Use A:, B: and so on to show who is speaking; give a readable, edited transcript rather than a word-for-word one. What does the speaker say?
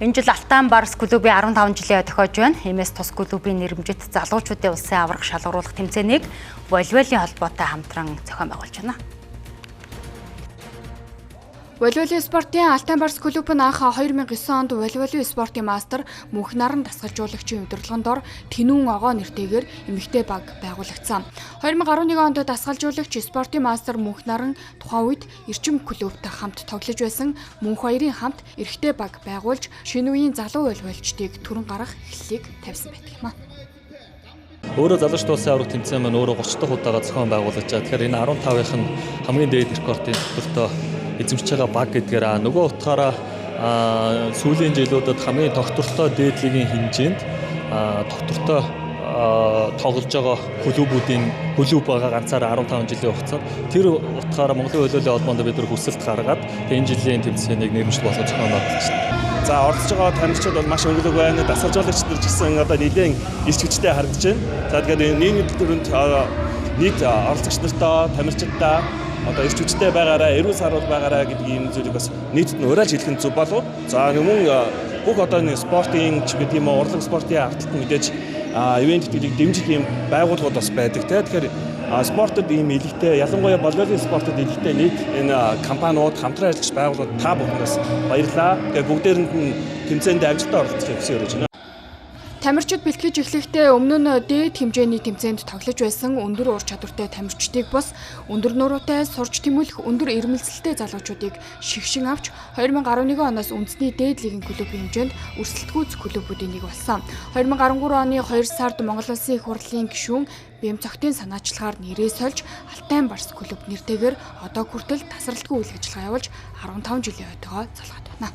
A: Энэ жил Алтан Барс клубын 15 жилийн тохиож байна. Иймээс тус клубын нэрмжит залуучуудын улсын аврах шалгаруулах тэмцээнийг волейболын холбоотой хамтран зохион байгуулж байна.
B: Волейболын спортын Алтан Барс клуб нь анх 2009 онд волейболын спортын мастер Мөнх наран дасгалжуулагчийн удирдлагын дор Тэнүүн огоо нэртэйгээр эмэгтэй баг байгуулагдсан. 2011 онд дасгалжуулагч спортын мастер Мөнх наран тухайн үед Эрчим клубтай хамт тоглож байсан Мөнх хоёрын хамт эрэгтэй баг байгуулж шинэ үеийн залуу волейболчдыг түрэн гарах эхлэлийг тавьсан байдаг юм аа.
C: Өөрөө залуучдын улсын аврах тэмцээн маань өөрөө 30 дахь удаага зохион байгуулж байгаа. Тэгэхээр энэ 15-ын нь хамгийн дээд рекордын төлтөө эзэмшиж байгаа баг гэдгээр нөгөө утгаараа сүүлийн жилүүдэд хамгийн тогтвортой дээд лигийн хэмжээнд тогтвортой тоглож байгаа клуб байгаа ганцаараа 15 жилийн хугацаанд тэр утгаараа Монголын волейболын холбоонд бид нар хүсэлт гаргаад энэ жилийн тэмцээнийг нэрмжлэл болгож зохион байгуулж байна.
D: За оролцож байгаа тамирчид бол маш өнгөлөг байна. Дасгалжуулагчид ч гэсэн одоо нэлээд ирч хүчтэй харагдаж байна. За тэгэхээр нийгмийн төлөвлөрөнд нийт оролцогч нартаа тамирчидаа одоо ирч хүчтэй байгаараа, эрүүл саруул байгаараа гэдэг ийм зүйлийг бас нийтэд нь уриалж хэлэх нь зөв болов. За мөн бүх одоо нэг спортын ч гэдэг юм уу урлаг спортын арталт мэдээж ивент төлөвийг дэмжих ийм байгууллагууд бас байдаг те. Тэгэхээр спортод ийм илэгтэй ялангуяа волейболын спортод илэгтэй нийт энэ компаниуд хамтран ажиллаж байгууллагууд та бүхнээс баярлалаа. Тэгэхээр бүгдээрэнд нь тэмцээнд амжилттай оролцохыг хүсэж байна.
B: Тамирчид бэлтгэж эхлэхдээ өмнө нь дээд хэмжээний тэмцээнд тоглож байсан өндөр ур чадвартай тамирчдыг бас өндөр нуруутай сурч тэмүүлэх өндөр ирмэлцэлтэй залуучуудыг шигшин авч 2011 оноос үндэсний дээд лигийн клубын хэмжээнд өрсөлдөхүйц клубүүдийн нэг болсон. 2013 оны 2 сард Монгол Улсын их хурлын гишүүн Бэм цогтын санаачлагаар нэрээ сольж Алтан Барс клуб нэртэйгээр одоо хүртэл тасралтгүй үйл ажиллагаа явуулж 15 жилийн ойтойгоо залгаад байна.